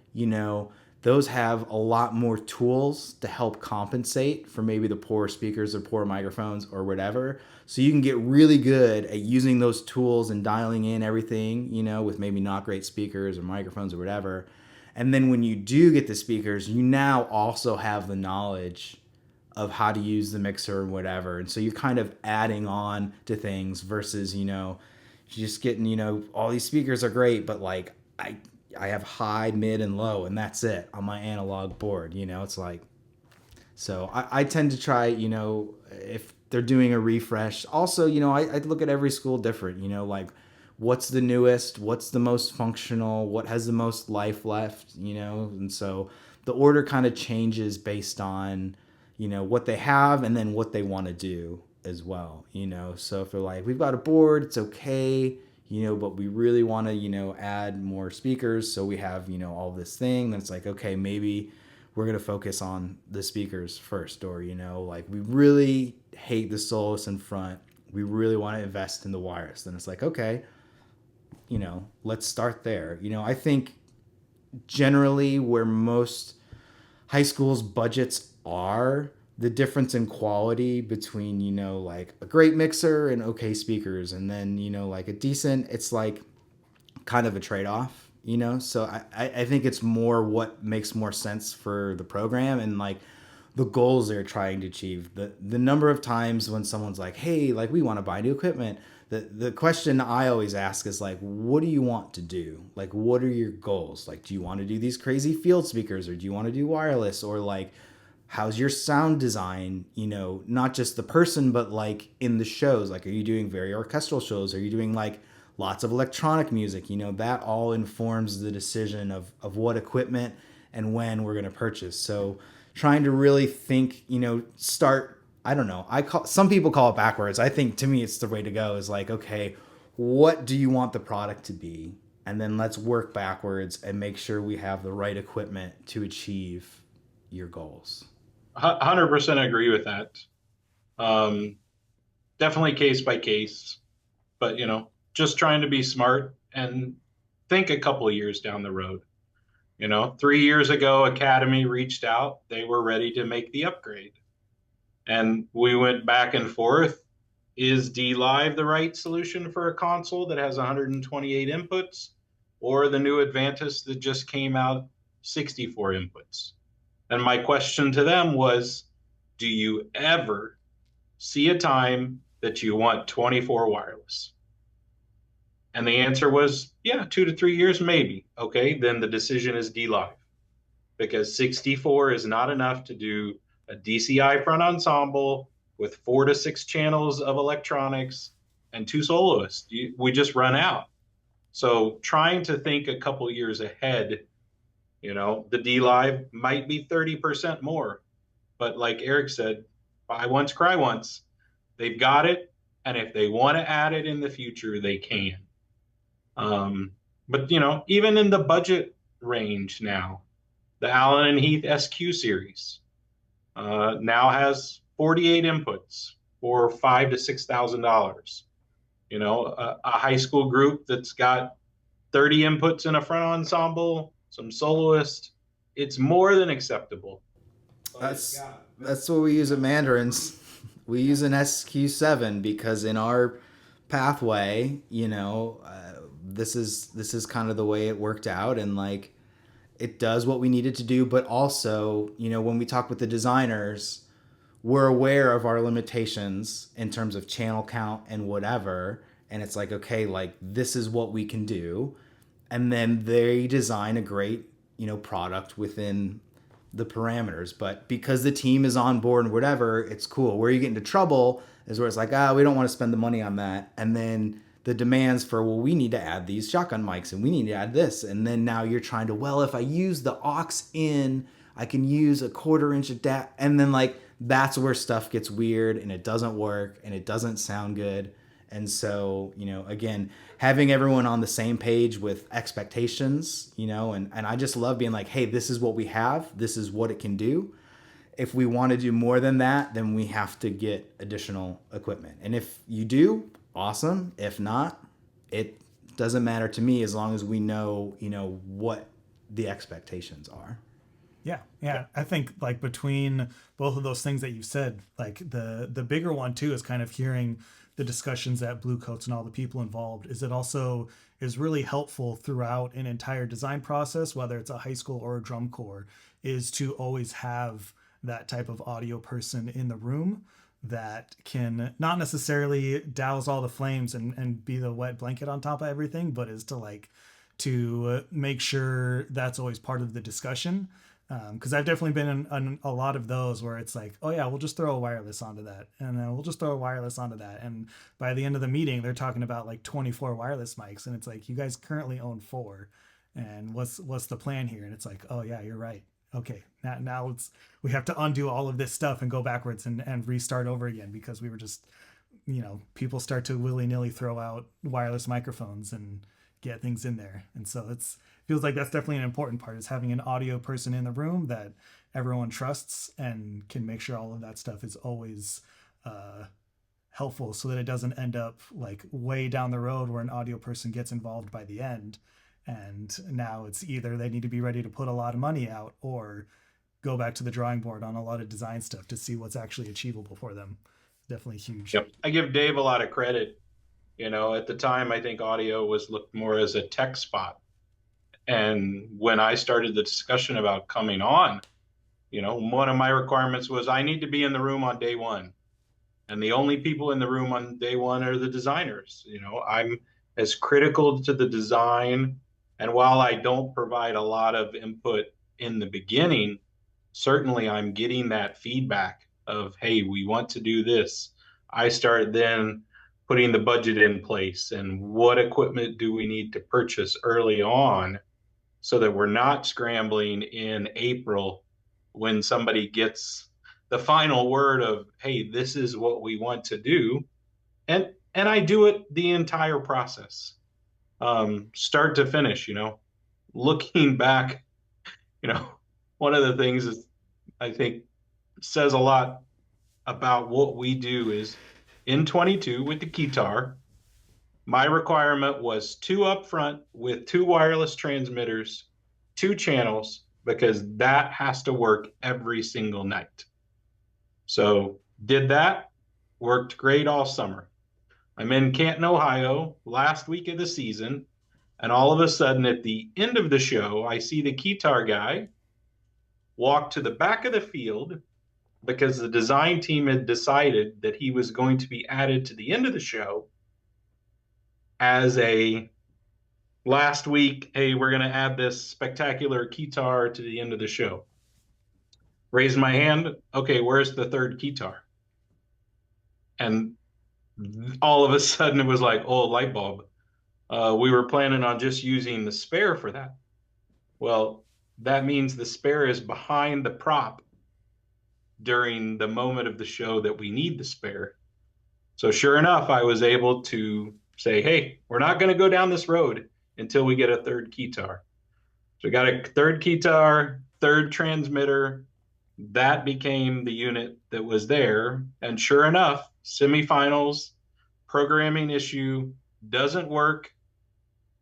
those have a lot more tools to help compensate for maybe the poor speakers or poor microphones or whatever. So you can get really good at using those tools and dialing in everything, with maybe not great speakers or microphones or whatever. And then when you do get the speakers, you now also have the knowledge of how to use the mixer and whatever. And so you're kind of adding on to things versus, just getting, all these speakers are great, but like I have high, mid, and low, and that's it on my analog board. It's like, so I tend to try, if they're doing a refresh. Also, I look at every school different, like what's the newest, what's the most functional, what has the most life left, and so the order kind of changes based on, what they have and then what they want to do as well, so if they're like, we've got a board, it's okay, but we really want to, add more speakers. So we have, all this thing. Then it's like, okay, maybe we're going to focus on the speakers first. Or, like we really hate the soloist in front. We really want to invest in the wireless. Then it's like, okay, let's start there. I think generally where most high schools' budgets are, the difference in quality between, like a great mixer and okay speakers, and then, like a decent, it's like kind of a trade-off, So I think it's more what makes more sense for the program and like the goals they're trying to achieve. The number of times when someone's like, hey, like we want to buy new equipment, the question I always ask is like, what do you want to do? Like, what are your goals? Like, do you want to do these crazy field speakers, or do you want to do wireless, or like, how's your sound design, not just the person, but like in the shows, like, are you doing very orchestral shows? Are you doing like lots of electronic music? That all informs the decision of what equipment and when we're going to purchase. So trying to really think, start, I don't know. Some people call it backwards. I think to me, it's the way to go is like, okay, what do you want the product to be? And then let's work backwards and make sure we have the right equipment to achieve your goals. 100% agree with that. Definitely case by case, but just trying to be smart and think a couple of years down the road. 3 years ago, Academy reached out. They were ready to make the upgrade. And we went back and forth. Is D Live the right solution for a console that has 128 inputs, or the new Advantis that just came out, 64 inputs? And my question to them was, do you ever see a time that you want 24 wireless? And the answer was, yeah, 2 to 3 years, maybe. Okay, then the decision is D Live, because 64 is not enough to do a DCI front ensemble with 4 to 6 channels of electronics and 2 soloists. We just run out. So trying to think a couple years ahead, the D Live might be 30% more. But like Erik said, buy once, cry once. They've got it. And if they want to add it in the future, they can. But, even in the budget range now, the Allen and Heath SQ series now has 48 inputs for $5,000 to $6,000. A high school group that's got 30 inputs in a front ensemble, some soloist, it's more than acceptable. That's what we use at Mandarins. We use an SQ7 because in our pathway, this is kind of the way it worked out, and like it does what we needed to do. But also, when we talk with the designers, we're aware of our limitations in terms of channel count and whatever. And it's like, okay, like this is what we can do. And then they design a great, product within the parameters. But because the team is on board and whatever, it's cool. Where you get into trouble is where it's like, we don't want to spend the money on that. And then the demands for, well, we need to add these shotgun mics and we need to add this. And then now you're trying to, well, if I use the aux in, I can use a 1/4 inch of that. And then like, that's where stuff gets weird and it doesn't work and it doesn't sound good. And so, again, having everyone on the same page with expectations, and I just love being like, hey, this is what we have. This is what it can do. If we want to do more than that, then we have to get additional equipment. And if you do, awesome. If not, it doesn't matter to me as long as we know, what the expectations are. Yeah. I think like between both of those things that you've said, like the bigger one too is kind of hearing the discussions at Bluecoats and all the people involved. Is it also is really helpful throughout an entire design process, whether it's a high school or a drum corps, is to always have that type of audio person in the room that can not necessarily douse all the flames and be the wet blanket on top of everything, but is to like to make sure that's always part of the discussion. Because I've definitely been in a lot of those where it's like, oh yeah, we'll just throw a wireless onto that, and then we'll just throw a wireless onto that, and by the end of the meeting, they're talking about like 24 wireless mics, and it's like you guys currently own four, and what's the plan here? And it's like, oh yeah, you're right. Okay, now it's we have to undo all of this stuff and go backwards and restart over again because we were just people start to willy-nilly throw out wireless microphones and get things in there, and so it's feels like that's definitely an important part is having an audio person in the room that everyone trusts and can make sure all of that stuff is always helpful so that it doesn't end up like way down the road where an audio person gets involved by the end and now it's either they need to be ready to put a lot of money out or go back to the drawing board on a lot of design stuff to see what's actually achievable for them. Definitely huge. Yep. I give Dave a lot of credit. At the time, I think audio was looked more as a tech spot. And when I started the discussion about coming on, one of my requirements was I need to be in the room on day one. And the only people in the room on day one are the designers. I'm as critical to the design. And while I don't provide a lot of input in the beginning, certainly I'm getting that feedback of, hey, we want to do this. I start then putting the budget in place and what equipment do we need to purchase early on so that we're not scrambling in April when somebody gets the final word of, hey, this is what we want to do. And I do it the entire process, start to finish, looking back, you know, one of the things is I think says a lot about what we do is in 22 with the guitar, my requirement was two up front with two wireless transmitters, two channels, because that has to work every single night. So did that, worked great all summer. I'm in Canton, Ohio, last week of the season, and all of a sudden at the end of the show, I see the guitar guy walk to the back of the field because the design team had decided that he was going to be added to the end of the show as a last week, hey, we're going to add this spectacular guitar to the end of the show. Raised my hand. Okay, where's the third guitar? And all of a sudden it was like, oh, light bulb. We were planning on just using the spare for that. Well, that means the spare is behind the prop during the moment of the show that we need the spare. So sure enough, I was able to say, hey, we're not going to go down this road until we get a third guitar. So we got a third guitar, third transmitter. That became the unit that was there. And sure enough, semifinals, programming issue, doesn't work.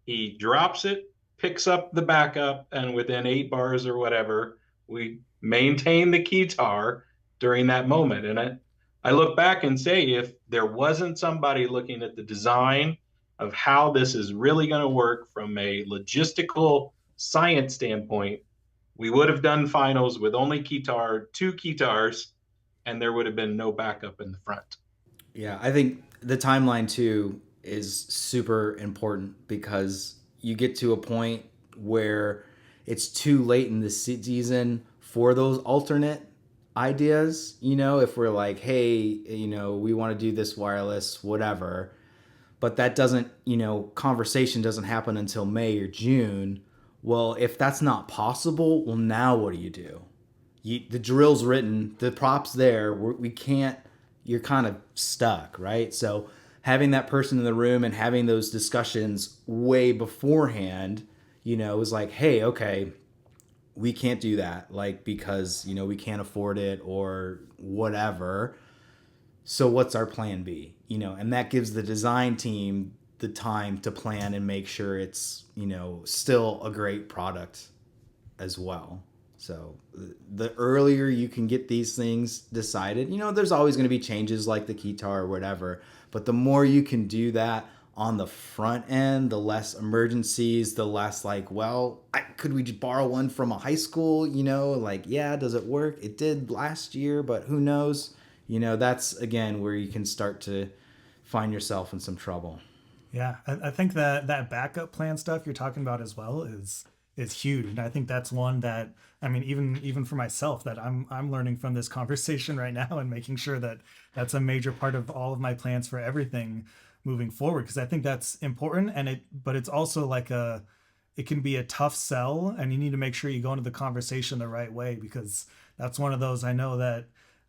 He drops it, picks up the backup, and within 8 bars or whatever, we maintain the guitar during that moment. And I look back and say, if there wasn't somebody looking at the design of how this is really going to work from a logistical science standpoint, we would have done finals with only two guitars, and there would have been no backup in the front. Yeah, I think the timeline too is super important because you get to a point where it's too late in the season for those alternate ideas. If we're like, hey, we want to do this wireless, whatever, but that doesn't, conversation doesn't happen until May or June. Well, if that's not possible, well, now what do? The drill's written, the prop's there, we can't, you're kind of stuck, right? So having that person in the room and having those discussions way beforehand, is like, hey, okay, we can't do that, like, because, we can't afford it or whatever. So what's our plan B? And that gives the design team the time to plan and make sure it's, still a great product as well. So the earlier you can get these things decided, there's always going to be changes like the keytar or whatever, but the more you can do that on the front end, the less emergencies, the less like, well, could we just borrow one from a high school? Like, yeah, does it work? It did last year, but who knows? That's again where you can start to find yourself in some trouble. Yeah, I think that backup plan stuff you're talking about as well is huge, and I think that's one that, I mean, even for myself, that I'm learning from this conversation right now and making sure that that's a major part of all of my plans for everything moving forward, because I think that's important, but it's also like it can be a tough sell, and you need to make sure you go into the conversation the right way, because that's one of those, I know that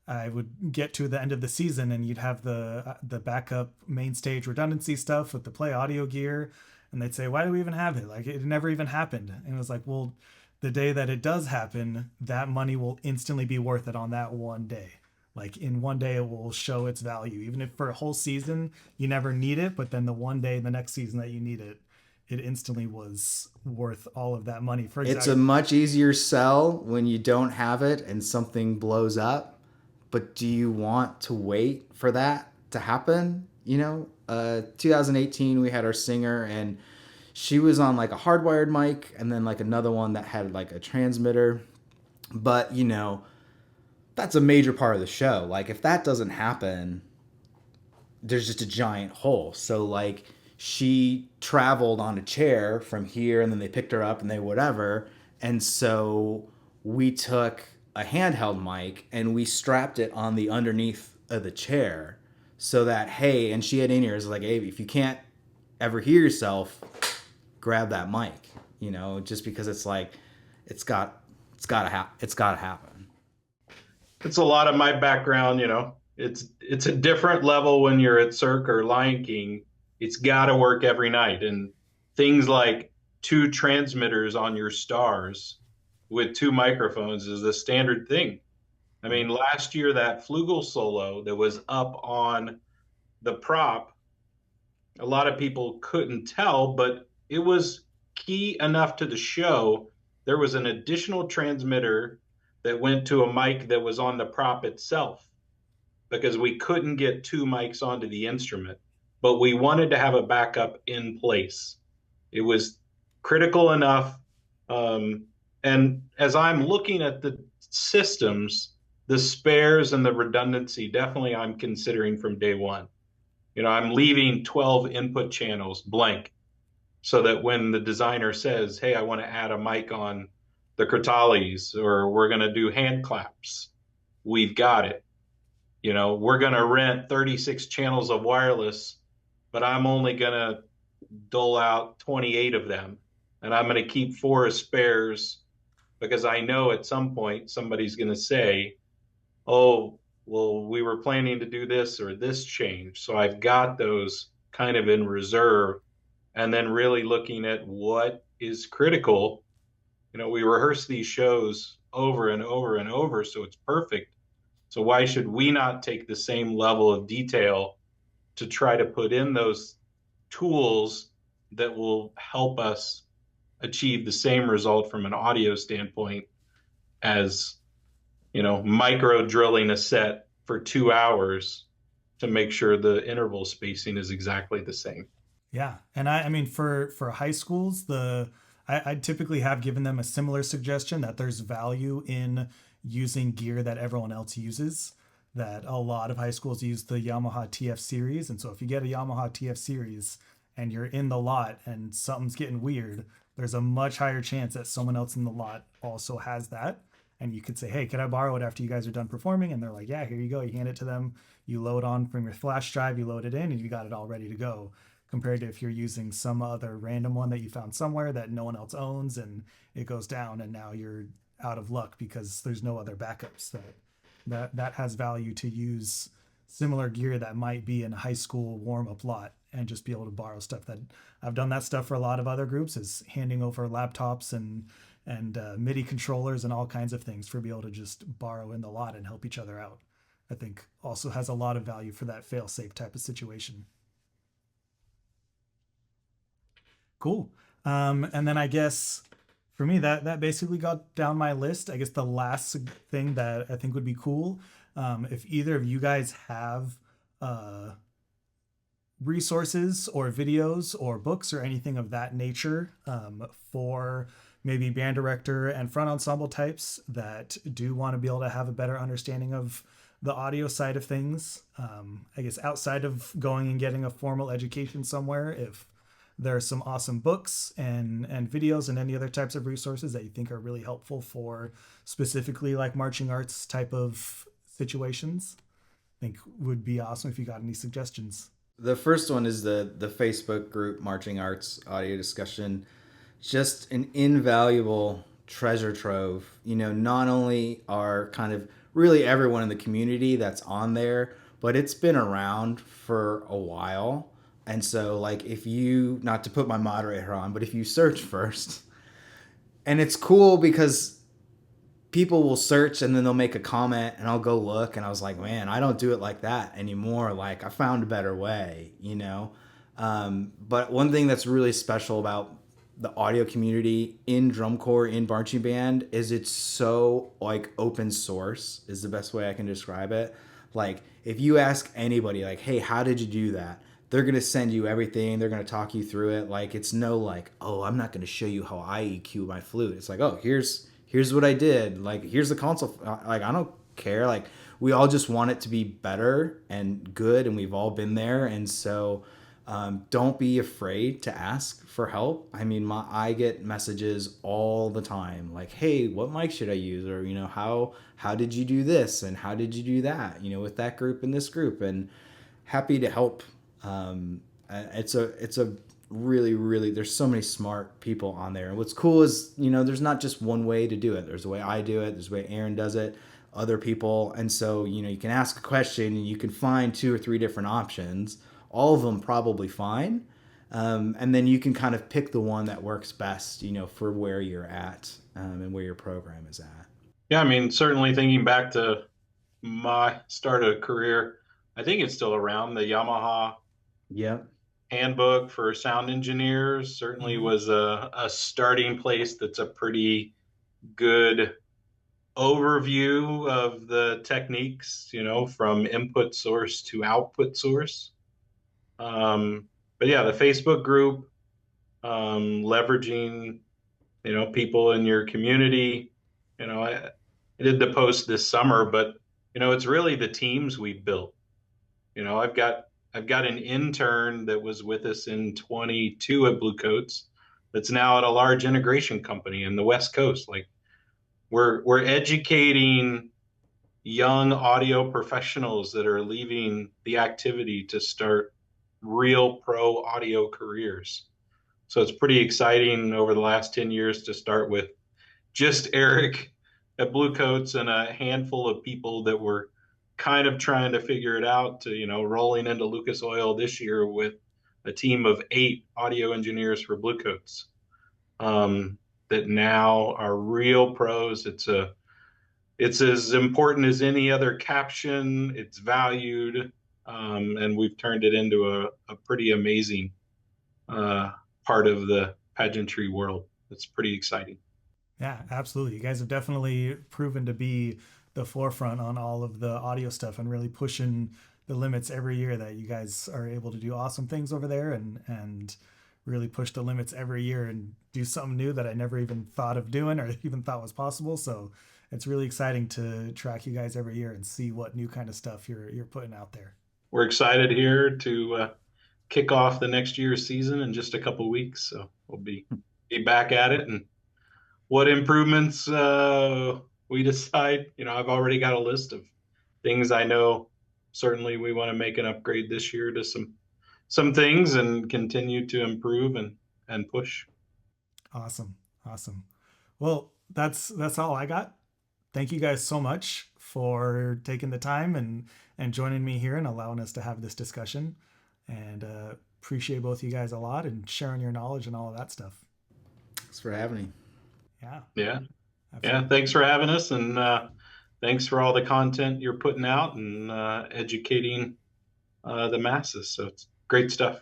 I would get to the end of the season and you'd have the backup main stage redundancy stuff with the play audio gear, and they'd say, "Why do we even have it? Like, it never even happened." And it was like, well, the day that it does happen, that money will instantly be worth it on that one day. Like, in one day, it will show its value. Even if for a whole season you never need it, but then the one day the next season that you need it, it instantly was worth all of that money. For It's a example, much easier sell when you don't have it and something blows up. But do you want to wait for that to happen? 2018, we had our singer, and she was on like a hardwired mic and then like another one that had like a transmitter. But, that's a major part of the show. Like, if that doesn't happen, there's just a giant hole. So, like, she traveled on a chair from here, and then they picked her up and they whatever. And so we took a handheld mic and we strapped it on the underneath of the chair, so that, hey, and she had in ears like, hey, if you can't ever hear yourself, grab that mic, just because it's like, it's gotta happen. It's a lot of my background, it's a different level when you're at Cirque or Lion King. It's got to work every night. And things like two transmitters on your stars with two microphones is the standard thing. I mean, last year, that flugel solo that was up on the prop, a lot of people couldn't tell, but it was key enough to the show. There was an additional transmitter that went to a mic that was on the prop itself, because we couldn't get two mics onto the instrument, but we wanted to have a backup in place. It was critical enough. And as I'm looking at the systems, the spares and the redundancy, definitely I'm considering from day one. I'm leaving 12 input channels blank, so that when the designer says, "Hey, I want to add a mic on the Crotales, or we're going to do hand claps," we've got it. We're going to rent 36 channels of wireless, but I'm only going to dole out 28 of them. And I'm going to keep 4 as spares, because I know at some point somebody's going to say, "Oh, well, we were planning to do this or this change." So I've got those kind of in reserve. And then really looking at what is critical. We rehearse these shows over and over and over, so it's perfect. So why should we not take the same level of detail to try to put in those tools that will help us achieve the same result from an audio standpoint as, micro drilling a set for 2 hours to make sure the interval spacing is exactly the same. yeah, and I mean, for high schools, I typically have given them a similar suggestion, that there's value in using gear that everyone else uses. That a lot of high schools use the Yamaha TF series, and so if you get a Yamaha TF series and you're in the lot and something's getting weird, there's a much higher chance that someone else in the lot also has that. And you could say, "Hey, can I borrow it after you guys are done performing?" And they're like, "Yeah, here you go." You hand it to them, you load on from your flash drive, you load it in, and you got it all ready to go. Compared to if you're using some other random one that you found somewhere that no one else owns, and it goes down, and now you're out of luck because there's no other backups. That has value, to use similar gear that might be in a high school warm up lot and just be able to borrow stuff. That I've done that stuff for a lot of other groups, is handing over laptops and MIDI controllers and all kinds of things for be able to just borrow in the lot and help each other out. I think also has a lot of value for that fail safe type of situation. Cool. And then I guess For me, that basically got down my list. I guess the last thing that I think would be cool, if either of you guys have uh, resources or videos or books or anything of that nature, for maybe band director and front ensemble types that do want to be able to have a better understanding of the audio side of things. I guess outside of going and getting a formal education somewhere, if there are some awesome books and videos and any other types of resources that you think are really helpful for specifically like marching arts type of situations, I think would be awesome if you got any suggestions. The first one is the Facebook group Marching Arts Audio Discussion. Just an invaluable treasure trove. You know, not only are kind of really everyone in the community that's on there, but it's been around for a while. And so, like, if you, not to put my moderator on, but if you search first, and it's cool because people will search and then they'll make a comment and I'll go look and I was like, man, I don't do it like that anymore. Like I found a better way, you know? But one thing that's really special about the audio community in drum corps, in marching band, is it's so like open source is the best way I can describe it. Like if you ask anybody like, hey, how did you do that? They're going to send you everything. They're going to talk you through it. Like it's no like, oh, I'm not going to show you how I EQ my flute. It's like, oh, here's what I did. Like, here's the console. Like, I don't care. Like, we all just want it to be better and good, and we've all been there. And so, don't be afraid to ask for help. I mean, I get messages all the time, like, "Hey, what mic should I use?" Or how did you do this and how did you do that? You know, with that group and this group, and happy to help. It's a really there's so many smart people on there, and what's cool is there's not just one way to do it. There's a way I do it, there's a way Aaron does it, other people. And so you can ask a question and you can find two or three different options, all of them probably fine, and then you can kind of pick the one that works best for where you're at, and where your program is at. Yeah, I mean, certainly thinking back to my start of career, I think it's still around. The Yamaha Yep. handbook for sound engineers certainly Mm-hmm. was a starting place. That's a pretty good overview of the techniques, from input source to output source. But yeah, the Facebook group, leveraging, people in your community. I did the post this summer, but it's really the teams we built. I've got an intern that was with us in 22 at Bluecoats that's now at a large integration company in the West Coast. Like we're educating young audio professionals that are leaving the activity to start real pro audio careers. So it's pretty exciting over the last 10 years to start with just Erik at Bluecoats and a handful of people that were kind of trying to figure it out to, rolling into Lucas Oil this year with a team of 8 audio engineers for Bluecoats, that now are real pros. It's as important as any other caption. It's valued, and we've turned it into a pretty amazing uh, part of the pageantry world. It's pretty exciting. Yeah, absolutely. You guys have definitely proven to be the forefront on all of the audio stuff and really pushing the limits every year that you guys are able to do awesome things over there and really push the limits every year and do something new that I never even thought of doing or even thought was possible. So it's really exciting to track you guys every year and see what new kind of stuff you're putting out there. We're excited here to kick off the next year's season in just a couple of weeks. So we'll be back at it, and what improvements we decide. I've already got a list of things I know. Certainly, we want to make an upgrade this year to some things and continue to improve and push. Awesome. Awesome. Well, that's all I got. Thank you guys so much for taking the time and joining me here and allowing us to have this discussion. And appreciate both you guys a lot and sharing your knowledge and all of that stuff. Thanks for having me. Yeah, Yeah, yeah. absolutely. Thanks for having us, and thanks for all the content you're putting out and educating the masses. So it's great stuff.